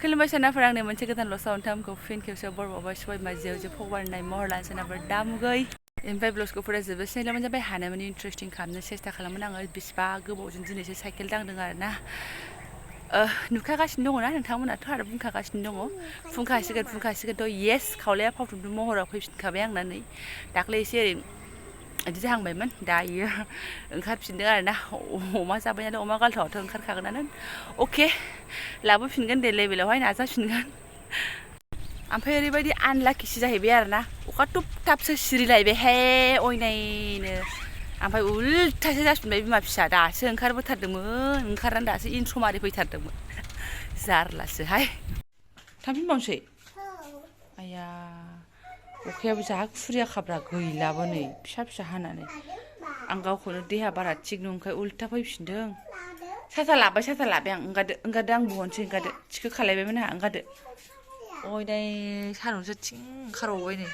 खुलुमबाय सानाफोर आंनि मोनसे गोदान ल'साव नोंथांमोनखौ फिन खेबसेयाव बर'बावबाय सबाय माजियाव जे फगवारनाय महर लानो सानाफोर दामुगै ओमफ्राय ब्लग्सखौ फरायजोबोसै लमोन जाबाय हानायमानि इन्टारेस्टिं खालामनो सेस्था खालामोन आङो बिसिबा गोबावजों दिनैसो साइकेल दांदों आरोना नुखागासिनो दङ ना नोंथांमोनाथ' आरो बुंखागासिनो दङ फुंखासिगोनथ' येस खावलाया फावथुमदु महराव फैफिनखाबाय आंना नै दाख्लै एसे ओरै बिदि जाहांबायमोन दायो ओंखारफिनदों आरोना अमा जाबाय नालाय अमा गालथावाथ' ओंखारखागोनानो अके लाबोफिनगोन दे लेभेलावहाय नाजाफिनगोन ओमफ्राय ओरैबायदि आनलाकिसो जाहैबाय आरोना अखा थुब थाबसो सिरिलायबायहाय अयनायनो ओमफ्राय उल्थासो जाफिनबाय बिमा फिसा दासो ओंखारबोथारदोंमोन ओंखारनानै दासो इनसमारि फैथारदोंमोन जारलासोहाय थांफिनबावनोसै आया अखायाबो जा खुरिया खाब्रा गैलाबो नै फिसा फिसा हानानै आं गावखौनो देहा बारा थिग नंखाय उल्था फैफिनदों साथा लाबाय आं ओंगारदो आं बहनसै ओंगारदो थिखो खालायबायमोन आंहा ओंगारदो अयनाय सानावसो थिं ओंखारबावबाय नै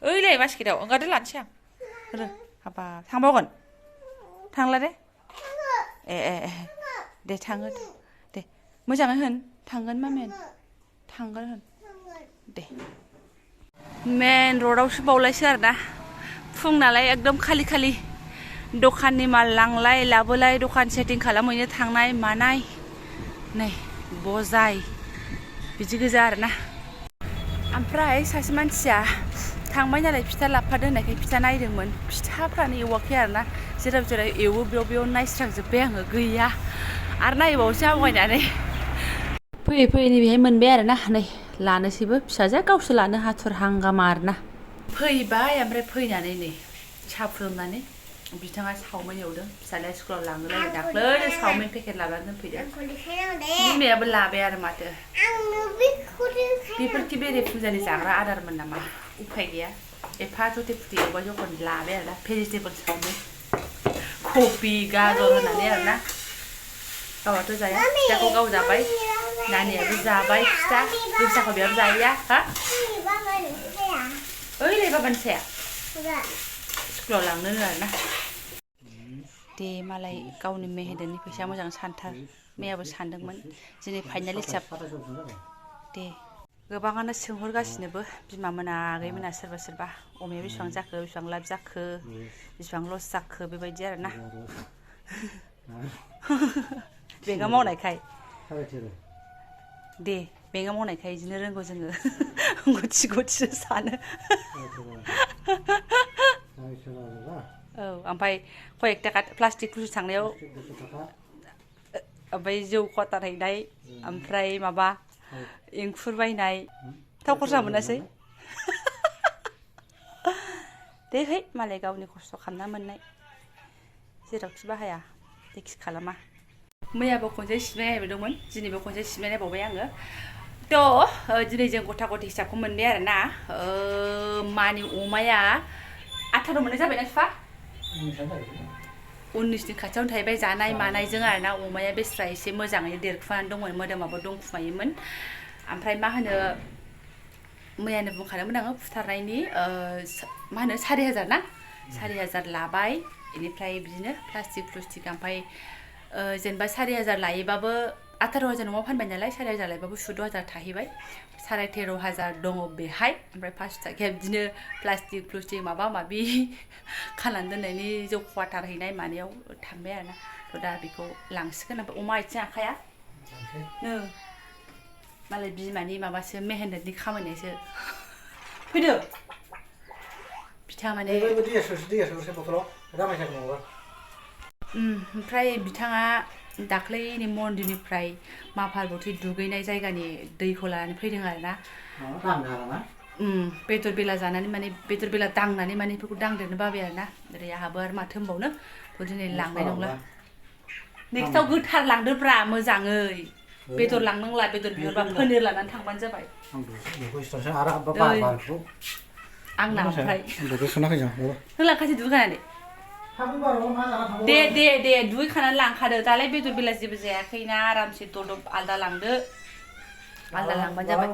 ओइलाय बास्केटाव ओंगारदो लानोसै आं हाबा थांबावगोन थांला दे ए दे थाङो दे मोजाङै होन थांगोन मामियानो थांगोन होन दे मेन र'डआवसो बावलायसो आरोना फुं नालाय एकदम खालि दखाननि माल लांलाय लाबोलाय दखान सेटिं खालामहैनो थांनाय मानाय नै बजाय बिदि गोजा आरोना ओमफ्राय सासे मानसिया थांबाय नालाय फिथा लाबोफादो होननायखाय फिथा नायदोंमोन फिथाफ्रानो एवाखै आरोना जेराव एवो बेयाव नायस्रांजोब्बाय आङो गैया आरो नायबावसो आवगायनानै फैयै नैबेहाय मोनबाय आरोना नै लानोसैबो फिसाजोआ गावसो लानो हाथुर हांगामा आरोना फैबाय ओमफ्राय फैनानै नै साहा फुदुंनानै बिथाङा सावमिन एवदों फिसालाया स्कुलाव लाङोलाय दाख्लै सावमिन पेकेट लानानै दोनफैदों बिमायाबो लाबाय आरो माथो बेफोरखि बेरे फुजानि जाग्रा आदारमोन नामा उफाय गैया एफा जथे फुथे एवबाय जखन लाबाय आरोना भेजिटेबोल सावमिन कफि गाजर होनानै आरोना गावहाथ' जाया फिथाखौ गाव जाबाय नानियाबो जाबाय फिथा गोसाखौ बेयाव जाया हा ओइलाय बाबानि साया स्कुलाव लांनो आरोना दे मालाय गावनि मेहेदेरनि फैसा मोजां सानथार मैयाबो सानदोंमोन दिनै फाइनाल हिसाब दे गोबाङानो सोंहरगासिनोबो बिमामोना आगैमोना सोरबा अमाया बेसेबां जाखो बेसेबां लाब जाखो बेसेबां लस जाखो बेबायदि आरोना बेंकआ मावनायखाय दे बेंकआ मावनायखाय बिदिनो रोंगौ जोङो गथि सानो औ ओमफ्राय कयेक थाखा प्लास्टिक फुसि थांनायाव ओमफ्राय जौ कटार हैनाय ओमफ्राय माबा एंखुर बायनाय थाव खरसा मोनासै दे है मालाय गावनि खस्थ' खालामना मोननाय जेरावखि बाहाया जेखि खालामा मैयाबो खनसे सिबनाय नायबावदोंमोन दिनैबो खनसे सिबनाय नायबावबाय आङो दिनै जों गथा गथि हिसाबखौ मोनबाय आरोना मानि अमाया 18 मोननाय जाबायना बिफा 19नि खाथियावनो थाहैबाय जानाय मानायजों आरोना अमाया बेस्रा एसे मोजाङैनो देरखुनानै दंमोन मोदोमाबो दंखुमायोमोन ओमफ्राय मा होनो मैयानो बुंखादोंमोन आङो फुथारनायनि मा होनो 4000 ना 4000 लाबाय बेनिफ्राय बिदिनो प्लास्टिक ओमफ्राय जेनेबा 4000 लायोबाबो 18000 न'आव फानबाय नालाय 4000 लायोबाबो 14000 थाहैबाय 13500 दङ बेहाय ओमफ्राय 5 थाखाया बिदिनो प्लास्टिक माबा माबि खानानै दोननायनि जौ क्वाटार हैनाय मानायाव थांबाय आरोना दा बेखौ लांसिगोन ओमफ्राय अमा आथिं आखाया मालाय बिमानि माबासो मेहेनतनि खामायनायसो फैदो बिथाङा माने ओमफ्राय बिथाङा दाख्लैनि मन्दिरनिफ्राय मा पार्बती दुगैनाय जायगानि दैखौ लानानै फैदों आरोना बेदर बेला जानानै माने बेदर बेला दांनानै माने बेफोरखौ दांदेरनो बाबाय आरोना ओरै आंहाबो आरो माथो होनबावनो दिनै लांनाय नंला नेक्स्टआव गोथार लांदोब्रा मोजाङै बेदर लांनांला बेदर बिहरबा पनिर लानानै थांबानो जाबाय आंना ओमफ्राय नों लांखासै दुगैखानानै दे दुगैखानानै लांखादो दालाय बेदर बेला जेबो जायाखैना आरामसे दलद आलदा लांदो आलदा लांबानो जाबाय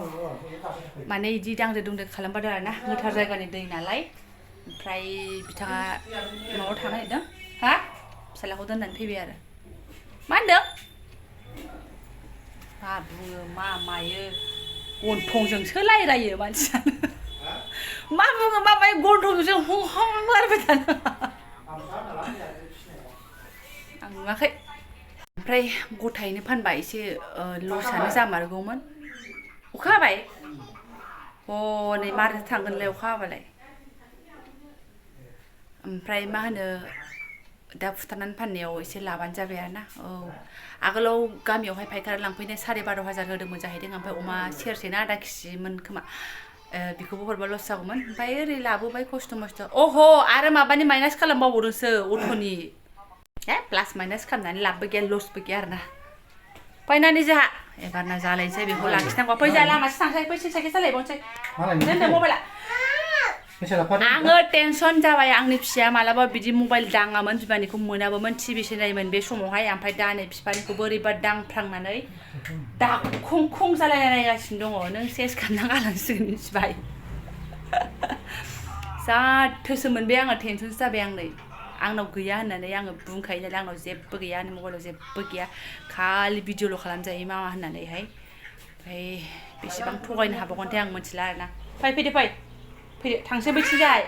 माने बिदि दांदो दुंदो खालामबादो आरोना गोथार जायगानि दै नालाय ओमफ्राय बिथाङा न'आव थांनो नागिरदों हा फिसालाखौ दोननानै फैबाय आरो मा होनदों मा बुङो मा मायो गन्थंजोंसो रायलायो मानसियानो मा बुङो मा मायो गन्थंजों हं मारबाय थानो आं नुवाखै ओमफ्राय गथायैनो फानबा एसे लसआनो जामारगौमोन अखा हाबाय हनै मारै थांगोनलाय अखा हाबालाय ओमफ्राय मा होनो दा फुथारनानै फाननायाव एसे लाबानो जाबाय आरोना औ आगोलाव गामियावहाय फायखारि लांफैनाय 12,500 होदोंमोन जाहैदों ओमफ्राय अमा सेरसेना आधा केजिमोन खोमा बेखौबो हरबा लस जागौमोन ओमफ्राय ओरै लाबोबाय खस्थ' मस्थ' अह आरो माबानि माइनास खालामबावदोंसो अट'नि हे प्लास माइनास खालामनानै लाबबो गैया लसबो गैया आरोना फैनानै जोंहा एबारना जालायनोसै बेखौ लाखिनांगौ फै जोंहा लामासो थांसै फैसै साइकेल सालायबावनोसै दोनदो मबाइला आङो टेनसन जाबाय आंनि फिसाया मालाबा बिदि मबाइल दाङामोन बिमानिखौ मोनाबोमोन टिभिसो नायोमोन बे समावहाय ओमफ्राय दा नै बिफानिखौ बोरैबा दांफ्लांनानै दाखं खं जालायनाय नायगासिनो दङ नों सेस खालामना गालांसिगोन मिथिबाय जा थोसो मोनबाय आङो टेनसनसो जाबाय आं नै आंनाव गैया होननानै आङो बुंखायो नालाय आंनाव जेबो गैया आंनि मबाइलाव जेबो गैया खालि भिडिअल' खालामजायो मा होननानैहाय ओमफ्राय बेसेबां थगायनो हाबावगोनथाय आं मिथिला आरोना फैदो फैदो थांसै बैथिंजाय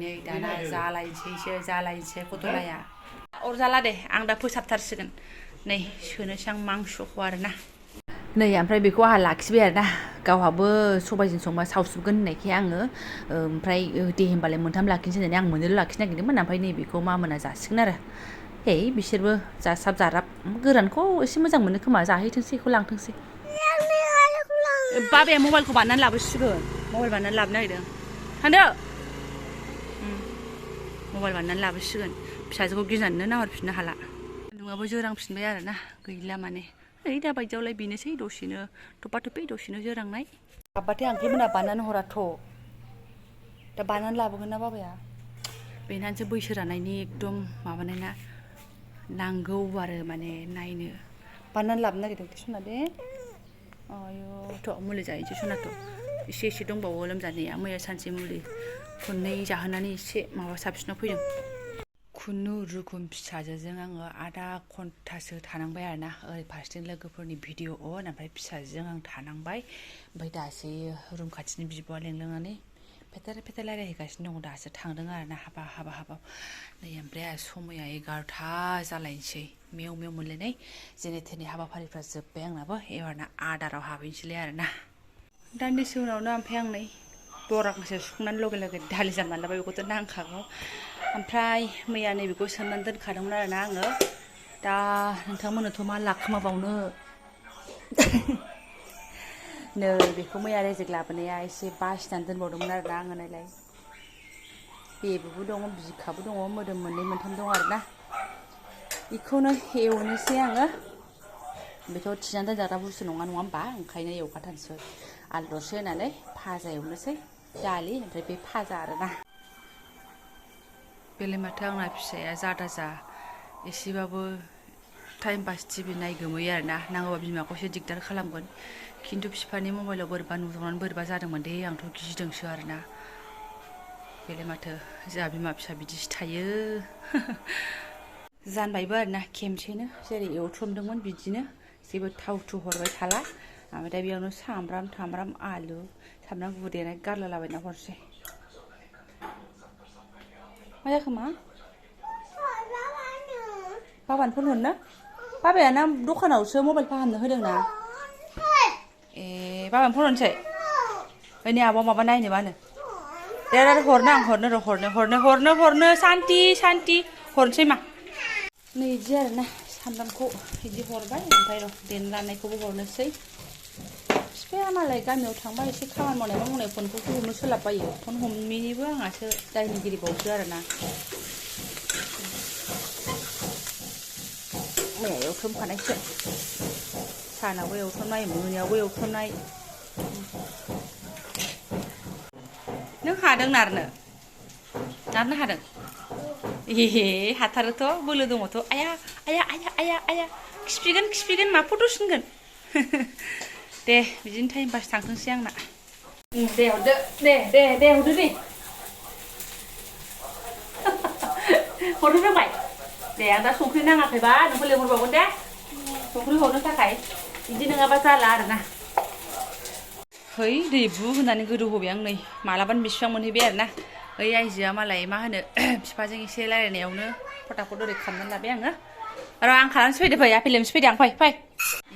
नै दाना जालायनोसै गथ'लाया अरजाला दे आं दा फोसाबथारसिगोन नै सोनोसै आं मांसखौ आरोना नै ओमफ्राय बेखौ आंहा लाखिबाय आरोना गावहाबो सबायजों संबा सावसुबगोन होननायखाय आङो ओमफ्राय दे होमबालाय मोनथाम लाखिनोसै होननानै आं मोननैल' लाखिनो नागिरदोंमोन ओमफ्राय नैबेखौ मामोना जासिगोन आरो हे बिसोरबो जासाब जाराब गोरानखौ एसे मोजां मोनो खोमा जाहैथोंसै बेखौ लांथोंसै बाबाया मबाइलखौ बानायनानै लाबोसिगोन मबाइल बानायनानै लाबोनो नागिरदों थांदो मबाइल बानायनानै लाबोसिगोन फिसाजोखौ गिनानैनो नाहरफिननो हाला नङाबो जोरांफिनबाय आरोना गैला माने नै दा बायदियावलाय बेनोसै दसेनो थपा थपि दसेनो जोरांनाय हाब्बाथाय आंख्रि मोना बानायनानै हराथ' दा बानायनानै लाबोगोन ना बाबाया बेनासो बैसो रानायनि एकदम माबानाय ना नांगौ आरो माने नायनो बानायनानै लाबोनो नागिरदों सना दे आयु थ' मुलि जाहैनोसै सनाथ' एसे दंबावो लोमजानाया मैया सानसे मुलि खननै जाहोनानै एसे माबा साबसिनाव फैदों खुनुरुखुम फिसाजोजों आङो आधा घन्टासो थानांबाय आरोना ओरै फारसेथिं लोगोफोरनि भिडिअ अन ओमफ्राय फिसाजोजों आं थानांबाय ओमफ्राय दासो रुम खाथिनि बिब'आ लेंलांनानै फेथेर रायलायहैगासिनो दङ दासो थांदों आरोना हाबाब नै ओमफ्राय समाया 11ता जालायनोसै मेव मोनलायनाय जेने थेने हाबाफारिफ्रा जोब्बाय आंनाबो एबारना आदाराव हाबहैनोसैलाय आरोना दान्दिसे उनावनो ओमफ्राय आं नै दराखौसो सुखांनानै लगे दालि जाननानै लाबाय बेखौथ' नांखागौ ओमफ्राय मैया नैबेखौ सोमनानै दोनखादोंमोन आरोना आङो दा नोंथांमोननोथ' मा लाखोमाबावनो नै बेखौ मैया रेजेक लाबोनाया एसे बासिनानै दोनबावदोंमोन आरोना आङो नायलाय बेबोबो दङ बिखाबो दङ मोदोम मोननै मोनथाम दं आरोना बेखौनो एवनोसै आङो बेथ' थिनानै दोनजाग्रा बुस्थु नङा होमबा ओंखायनो एवखाथारनोसै आलु दरसे होनानै भाजा एवनोसै दालि ओमफ्राय बे भाजा आरोना बेलाय माथो आंना फिसाया जादा एसेबाबो टाइम पास टिभि नायगोमोयो आरोना नांगौबा बिमाखौसो दिगदार खालामगोन खिन्थु बिफानि मबाइलाव बोरैबा नुदावनानै बोरैबा जादोंमोन दे आंथ' गिदोंसो आरोना बेलाय माथो जोंहा बिमा फिसा बिदिसो थायो जानबायबो आरोना खेमसेनो जेरै एवथ्रमदोंमोन बिदिनो जेबो थाव हरबाय थाला ओमफ्राय दा बेयावनो सामब्राम आलु सामब्राम गुफुर देनाय गारलाबायना हरसै मा जाखो मा बाबानो फन हरनो बाबाया ना दखानावसो मबाइल फाहामनो होदोंना ए बाबानो फन हरनोसै नै आब' माबा नायनो बानो दे हरनो आं हरनो सान्ति हरनोसै मा नै बिदि आरोना सामब्रामखौ बिदि हरबाय ओमफ्राय र' देनो लानायखौबो हरनोसै बिफाया मालाय गामियाव थांबा एसे खामानि मावनाय फनखौसो हमनो सोलाबबायो फन हमैनिबो आंहासो दायनिगिरिबावसो आरोना मैया एवथ्रमखानायसो सानावबो एवथ्रमनाय मोनायावबो एवथ्रमनाय नों हादों नारनो हादों हाथारोथ' बोलो दङथ' आया खिफिगोन मा फट' सिनगोन दे बिदिनो टाइम पास थांथोंसै आंना दे हरदो दे हरदो दे हरनो रोंबाय दे आं दा संख्रि नाङाखैबा नोंखौ लेंहरबावगोन दे संख्रि हरनो थाखाय बिदि नङाबा जाला आरोना है दै बु होनानै गोदौ होबाय आं नै मालाबानो बिसिबां मोनहैबाय आरोना ओइ आइजोआ मालाय मा होनो बिफाजों एसे रायलायनायावनो फटाफट ओरै खालामनानै लाबाय आङो र' आं खालामनोसो फैदो फै आपेल लेमनोसो फैदो आं फै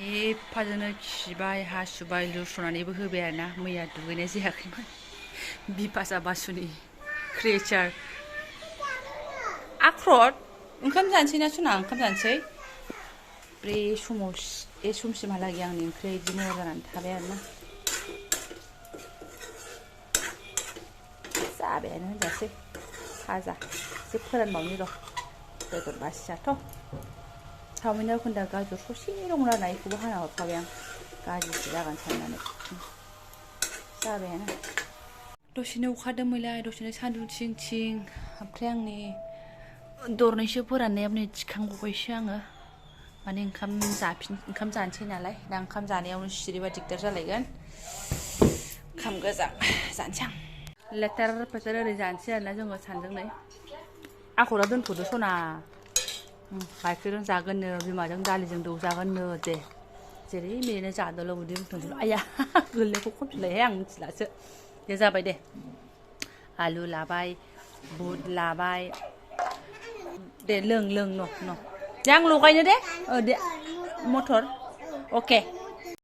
एफाजोंनो खिबाय हासुबाय लुस्रनानैबो होबाय आरोना मैया दुगैनाय जायाखैमोन बिपाशा बासुनि क्रिएचार आख्रट ओंखाम जानोसै ना सना ओंखाम जानोसै बे समाव बे समसिमहालागै आंनि ओंख्रिया बिदि महर जानानै थाबाय आरोना जाबायानो होनजासै फाजा एसे फोरानबावनि र' बेदर बासियाथ' चावमिनाव एखनदा गाजर ससे दं आरोना बेखौबो हाना हरखाबाय आं गाज्रिसो जागोन साननानै जाबायानो दसेनो अखा दोमैलाय दसेनो सान्दुं थिं थिं ओमफ्राय आंनि दरनैसो फोराननायाबो नै थिखांबावबायसो आङो माने ओंखाम जानोसै नालाय दा ओंखाम जानायावनो सिरिबा दिगदार जालायगोन ओंखाम गोजा जानोसै आं लेथेर फेथेर ओरै जानोसै आरोना जोङो सानजों आखरा दोनथ'दो सना गाइखेरजों जागोननो बिमाजों दालिजों दौजागोननो दे जेरै मेरैनो जादोल' उदै बुंथोंसै आया गोरलैखौ खनफिनलायहाय आं मिथिलासो दे जाबाय दे आलु लाबाय बुट लाबाय दे लों न' दे आं लगायनो दे मटर अके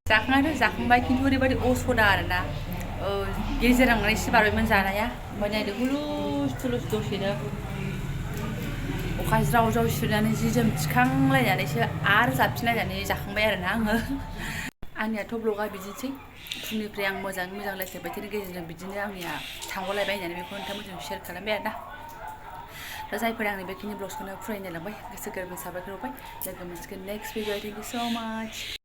जाखांबाय खिन्थु ओरैबायदि असदा आरोना गेजेर नांनानै एसे बारबायमोन जानाया ओमफ्राय नायदो हुलुस थुलुस दसेनो अखा ज्राव ज्राव सिरिनानै जि जोम थिखांलायनानैसो आरो जाफिनलायनानै जाखांबाय आरोना आङो आंनियाथ' ब्लगा बिदिनोसै फुंनिफ्राय आं मोजाङै मोजां लाइसे बोथोरनि गेजेरजों बिदिनो आंनिया थांगलायबाय होननानै बेखौ नोंथांमोनजों शेयार खालामबाय आरोना दा जायफोरा आंनि बेखिनि ब्लग्सखौनो फरायनो लांबाय गोसो गोरबो साबायखर होबाय लोगो मोनसिगोन नेक्स्ट भिडिअ थेंक इउ स' माच